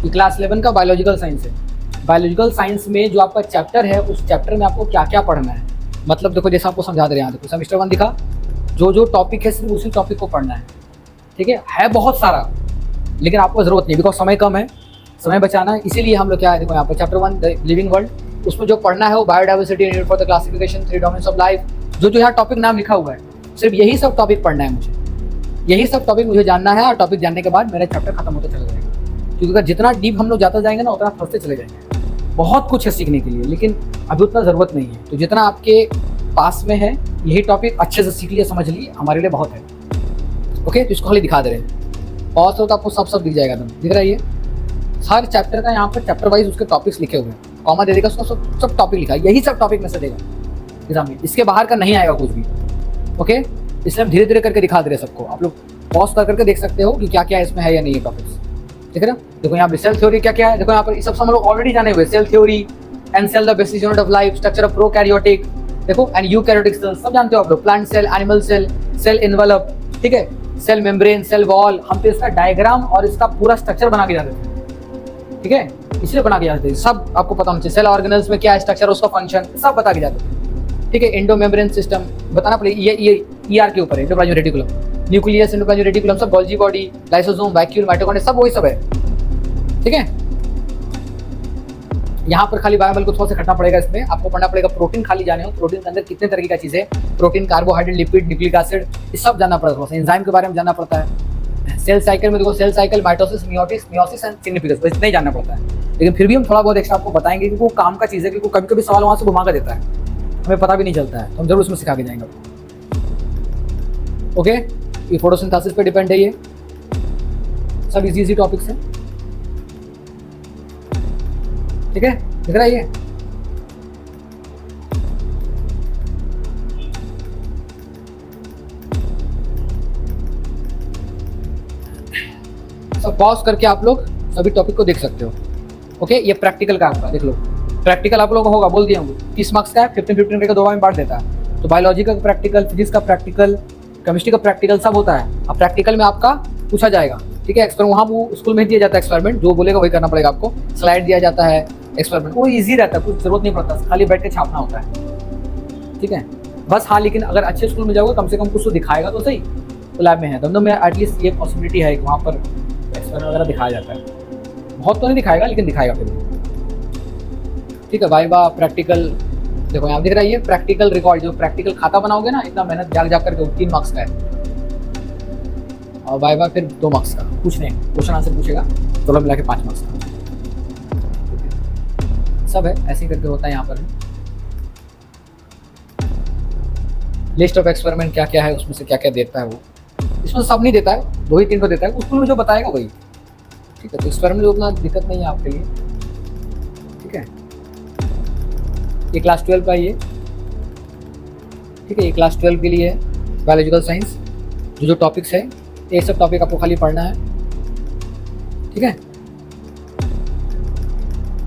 ये क्लास 11 का biological science है। बायोलॉजिकल साइंस में जो आपका चैप्टर है, उस चैप्टर में आपको क्या क्या पढ़ना है, मतलब देखो जैसे आपको समझा दे रहे हैं, देखो सेमेस्टर 1 दिखा, जो जो टॉपिक है सिर्फ उसी टॉपिक को पढ़ना है, ठीक है बहुत सारा, लेकिन आपको ज़रूरत नहीं, बिकॉज समय कम है, समय बचाना है, इसीलिए हम लोग क्या है, देखो यहाँ पर चैप्टर 1 द लिविंग वर्ल्ड, उसमें जो पढ़ना है वो biodiversity needed for the classification 3 domains of life, जो यहाँ टॉपिक नाम लिखा हुआ है, सिर्फ यही सब टॉपिक पढ़ना है मुझे, यही सब टॉपिक मुझे जानना है, और टॉपिक जानने के बाद मेरा चैप्टर खत्म होता चला जाएगा। क्योंकि अगर जितना डीप हम लोग जाते जाएंगे ना, उतना फंसते चले जाएंगे। बहुत कुछ है सीखने के लिए, लेकिन अभी उतना ज़रूरत नहीं है। तो जितना आपके पास में है, यही टॉपिक अच्छे से सीख लिया, समझ लिए, हमारे लिए बहुत है। ओके, तो इसको खाली दिखा दे रहे हैं, और तो आपको सब दिख जाएगा, एकदम दिख रहा है। ये हर चैप्टर का यहाँ पर चैप्टर वाइज उसके टॉपिक्स लिखे हुए हैं, कॉमा दे देगा, उसका सब टॉपिक लिखा है, यही सब टॉपिक में से देगा एग्जाम में, इसके बाहर का नहीं आएगा कुछ भी। ओके, इसलिए हम धीरे धीरे करके दिखा दे रहे हैं सबको, आप लोग पॉज करके देख सकते हो कि क्या क्या इसमें है या नहीं है टॉपिक्स, ठीक है ना। देखो यहाँ पे सेल थ्योरी क्या क्या है, देखो यहाँ पर सब हम लोग ऑलरेडी जाने हुए, cell theory and cell the basic unit of life, structure of prokaryotic, देखो एंड यूकैरियोटिक सेल सब जानते हो आप लोग, plant cell, animal cell, cell envelope, ठीक है, सेल मेम्ब्रेन, सेल वॉल, हम तो इसका डायग्राम और इसका पूरा स्ट्रक्चर बना के जाते थे, ठीक है, इसलिए बना के जाते थे, सब आपको पता होना चाहिए। सेल ऑर्गेनल्स में क्या है स्ट्रक्चर, उसका फंक्शन सब बता के जाते थे, ठीक है। एंडो मेम्ब्रेन सिस्टम बताना पड़ेगा, ये ईआर के ऊपर है, endoplasmic reticulum, nucleus, endoplasmic reticulum सब, Golgi body, lysosome, vacuole, mitochondria सब वही सब है, ठीक है। यहाँ पर खाली बायोमॉल को थोड़ा सा खटना पड़ेगा, इसमें आपको पढ़ना पड़ेगा प्रोटीन, खाली जाने हो प्रोटीन के अंदर कितने तरह की चीज़ें, protein, carbohydrate, lipid, nucleic acid, ये सब जानना पड़ता है, एंजाइम के बारे में जानना पड़ता है। सेल साइकिल में देखो, cell cycle, mitosis, meiosis and significance, बस इतना ही जानना पड़ता है, लेकिन फिर भी हम थोड़ा बहुत एक्स्ट्रा आपको बताएंगे, क्योंकि वो काम का चीज़ है, क्योंकि कभी कभी सवाल वहाँ से घुमा कर देता है, हमें पता भी नहीं चलता है, तो हम जरूर उसमें सिखा के जाएंगे। ओके, ये फोटोसिंथेसिस पे डिपेंड है, ये सब इजी टॉपिक्स हैं, ठीक है, दिख रहा है ये। सब पॉज करके आप लोग सभी टॉपिक को देख सकते हो। ओके, ये प्रैक्टिकल का आपका देख लो, प्रैक्टिकल आप लोगों को होगा, बोल दिया हूँ 30 मार्क्स का है, 15 का 2 बार में बांट देता है, तो बायोलॉजी का प्रैक्टिकल, फिजिक्स का प्रैक्टिकल, केमिस्ट्री का प्रैक्टिकल सब होता है। अब प्रैक्टिकल में आपका पूछा जाएगा, ठीक है, एक्सपेरिमेंट वहाँ वो स्कूल में दिया जाता है, एक्सपेरिमेंट जो बोलेगा वही करना पड़ेगा आपको, स्लाइड दिया जाता है, एक्सपेरिमेंट वो इजी रहता है, कुछ जरूरत नहीं पड़ता, खाली बैठ के छापना होता है, ठीक है बस। हाँ, लेकिन अगर अच्छे स्कूल में जाओगे कम से कम कुछ तो दिखाएगा तो सही, तो लैब में है, दोनों में एटलीस्ट ये पॉसिबिलिटी है कि वहाँ पर एक्सपेरिमेंट वगैरह दिखाया जाता है, बहुत तो नहीं दिखाएगा लेकिन दिखाएगा फिर, ठीक है। वाइवा, प्रैक्टिकल, देखो यहाँ दिख रहा है ये प्रैक्टिकल रिकॉर्ड, जो प्रैक्टिकल खाता बनाओगे ना, इतना मेहनत जाग करके 3 मार्क्स का है, और वाइवा फिर 2 मार्क्स का, कुछ नहीं क्वेश्चन आंसर पूछेगा, दोनों मिला के 5 मार्क्स का सब है, ऐसे ही करके होता है। यहाँ पर लिस्ट ऑफ एक्सपेरिमेंट क्या क्या है, उसमें से क्या क्या देता है वो, इसमें सब नहीं देता है, 2 ही 3 को देता है, स्कूल में जो बताएगा वही, ठीक है। तो एक्सपेरिमेंट में उतना दिक्कत नहीं है आपके लिए, ठीक है। ये क्लास 12 का ये, ठीक है, ये क्लास 12 के लिए है बायोलॉजिकल साइंस, जो टॉपिक्स है ये सब टॉपिक आपको खाली पढ़ना है, ठीक है।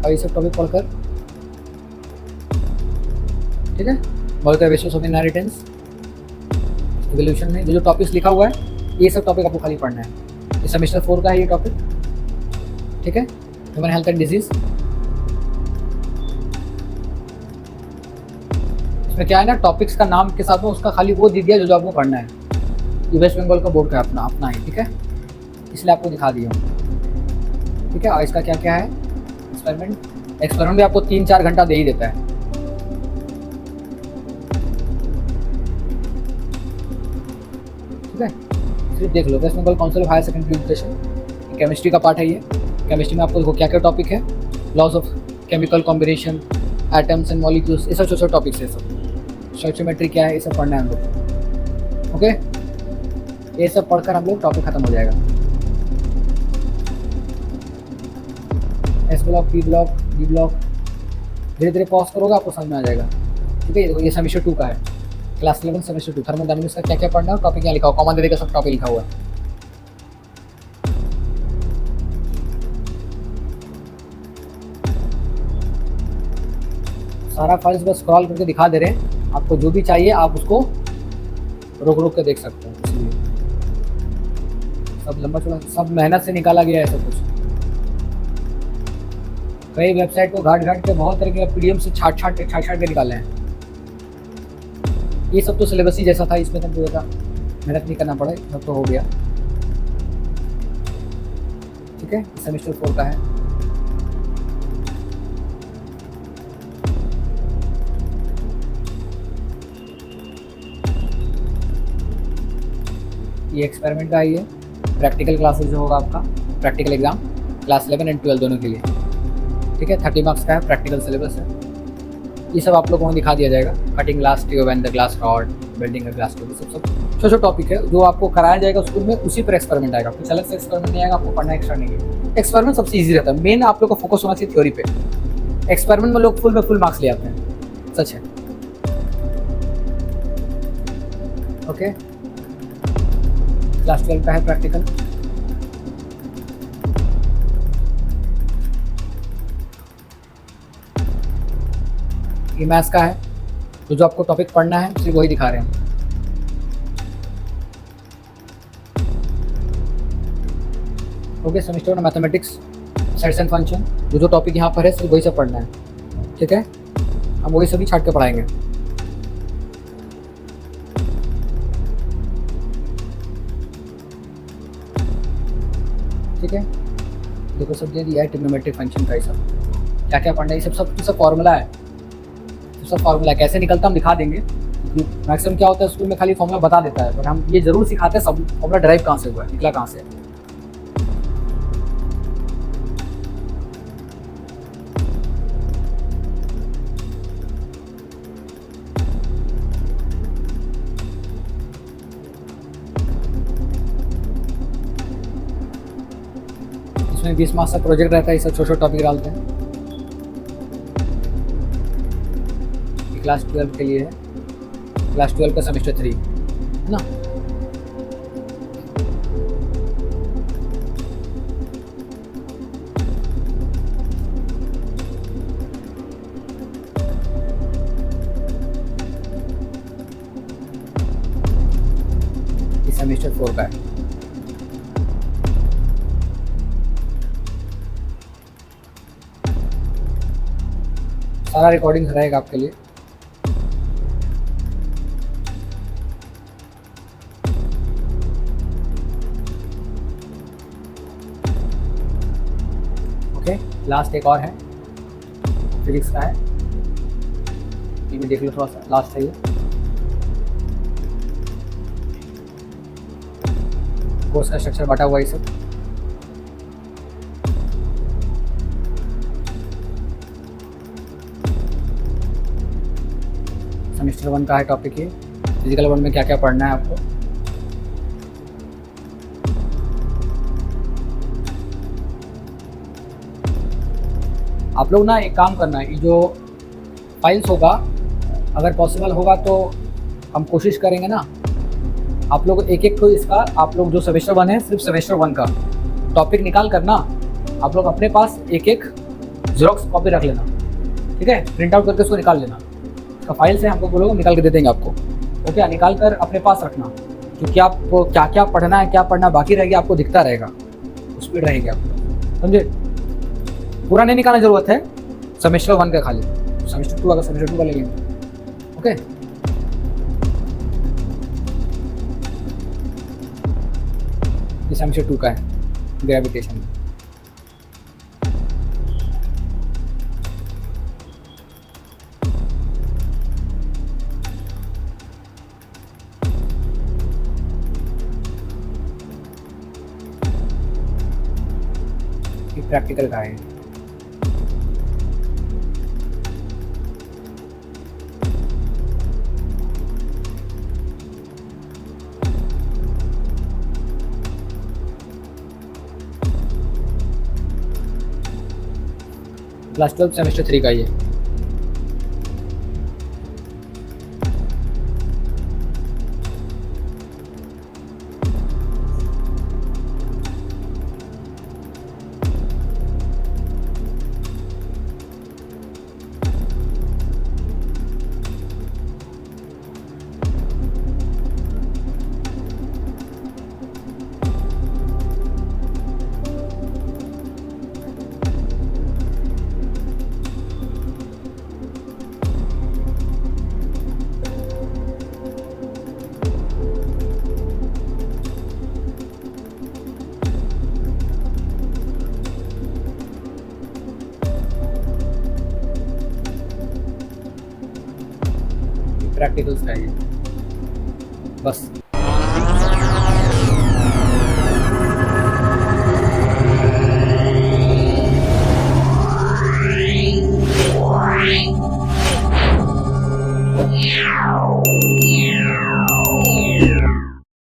और ये सब टॉपिक पढ़कर, ठीक है, molecular basis of inheritance, evolution में जो टॉपिक्स लिखा हुआ है ये सब टॉपिक आपको खाली पढ़ना है। ये सेमेस्टर 4 का है ये टॉपिक, ठीक है, ह्यूमन हेल्थ एंड डिजीज। इसमें क्या है ना, टॉपिक्स का नाम के साथ में उसका खाली वो दे दिया जो आपको पढ़ना है, ये वेस्ट बंगाल का बोर्ड का अपना है, ठीक है, इसलिए आपको दिखा दिया, ठीक है। और इसका क्या क्या है एक्सपेरिमेंट भी आपको 3-4 घंटा दे ही देता है, ठीक है। सिर्फ देख लो, west Bengal council of higher secondary education, chemistry का पार्ट है ये, केमिस्ट्री में आपको देखो क्या क्या टॉपिक है, laws of chemical combination, atoms and molecules, ये सब छोटे छोटे टॉपिक्स है, सब स्टोइचियोमेट्री क्या है, ये सब पढ़ना है हम लोग, ओके। ये सब पढ़कर हम लोग टॉपिक खत्म हो जाएगा। S block, P block, B block, धीरे धीरे पॉज करोगे आपको समझ में आ जाएगा, ठीक है। ये सेमेस्टर 2 का है, क्लास 11 सेमेस्टर 2, थर्मोडायनामिक्स का क्या क्या पढ़ना है, टॉपिक यहाँ लिखा हुआ, कॉमन दे देगा, सब टॉपिक लिखा हुआ है। सारा फाइल्स बस स्क्रॉल करके दिखा दे रहे हैं, आपको जो भी चाहिए आप उसको रोक के देख सकते हैं, इसलिए सब लंबा चौड़ा सब मेहनत से निकाला गया है सब कुछ। कई वेबसाइट को घाट घाट के बहुत तरह के पीडीएफ से छाट के निकाले हैं। ये सब तो सिलेबस ही जैसा था, इसमें तो ज़्यादा मेहनत नहीं करना पड़ा, सब तो हो गया। ठीक है, सेमेस्टर 4 का है। ये एक्सपेरिमेंट का ही है। प्रैक्टिकल क्लासेस जो होगा आपका, प्रैक्टिकल एग्जाम क्लास 11 एंड 12 दोनों के लिए। ठीक है, 30 मार्क्स का है, प्रैक्टिकल सिलेबस है। ये सब आप लोगों को दिखा दिया जाएगा। Cutting glass tube and the glass rod, building a glass tube, सब छोटे टॉपिक है जो आपको कराया जाएगा स्कूल में, उसी पर एक्सपेरिमेंट आएगा। कुछ अलग से एक्सपेरिमेंट नहीं आएगा, आपको पढ़ना एक्स्ट्रा नहीं है। एक्सपेरिमेंट सबसे ईजी रहता है, मेन आप लोग का फोकस होना चाहिए थ्योरी पे। एक्सपेरिमेंट में लोग फुल मार्क्स ले आते हैं, सच है। ओके, क्लास 12 का है प्रैक्टिकल। ये मैथ्स का है, तो जो आपको टॉपिक पढ़ना है सिर्फ वही दिखा रहे हैं। ओके, सेमेस्टर में मैथमेटिक्स सेट्स एंड फंक्शन, जो टॉपिक यहाँ पर है सिर्फ वही सब पढ़ना है। ठीक है, हम वही सभी छाट के पढ़ाएंगे। ठीक है, देखो सब दे दिया है, ट्रिग्नोमेट्रिक फंक्शन का, ये सब क्या क्या पढ़ना है, ये सब फॉर्मूला है। सब फार्मूला कैसे निकलता हम दिखा देंगे। मैक्सिमम क्या होता है स्कूल में खाली फॉर्मूला बता देता है, पर हम ये जरूर सिखाते हैं सब फॉर्मूला ड्राइव कहाँ से हुआ है, निकला कहाँ से। इसमें 20 मार्क्स का प्रोजेक्ट रहता है, ये सब छोटे छोटे टॉपिक डालते हैं। क्लास 12 के लिए है, क्लास 12 का सेमेस्टर 3 है ना। ये सेमेस्टर 4 का है। सारा रिकॉर्डिंग रहेगा आपके लिए। ओके, लास्ट एक और है, फिजिक्स का है, ये भी देख लो थोड़ा सा, लास्ट है ये। कोर्स का स्ट्रक्चर बटा हुआ है सब। सेमेस्टर 1 का है टॉपिक ये। फिजिकल 1 में क्या क्या पढ़ना है आपको। आप लोग ना एक काम करना है, ये जो फाइल्स होगा अगर पॉसिबल होगा तो हम कोशिश करेंगे ना, आप लोग एक एक को इसका, आप लोग जो सेमेस्टर 1 है सिर्फ सेमेस्टर 1 का टॉपिक निकाल कर ना आप लोग अपने पास एक एक जेरोक्स कॉपी रख लेना। ठीक है, प्रिंट आउट करके उसको निकाल लेना। इसका फाइल से हमको बोलोगे निकाल के दे देंगे आपको। ओके, निकाल कर अपने पास रखना, क्योंकि आपको क्या क्या पढ़ना है, क्या पढ़ना बाकी रहेगा आपको दिखता रहेगा, स्पीड रहेगी आपको, समझे। पूरा नहीं निकालने जरूरत है, सेमेस्टर 1 का खाली। सेमेस्टर 2 अगर सेमेस्टर 2 का ले लेंगे। ओके, ये सेमेस्टर 2 का है, ग्रेविटेशन। प्रैक्टिकल का है। क्लास 12 सेमेस्टर 3 का ही है। प्रैक्टिकल्स का है ये। बस Yeah.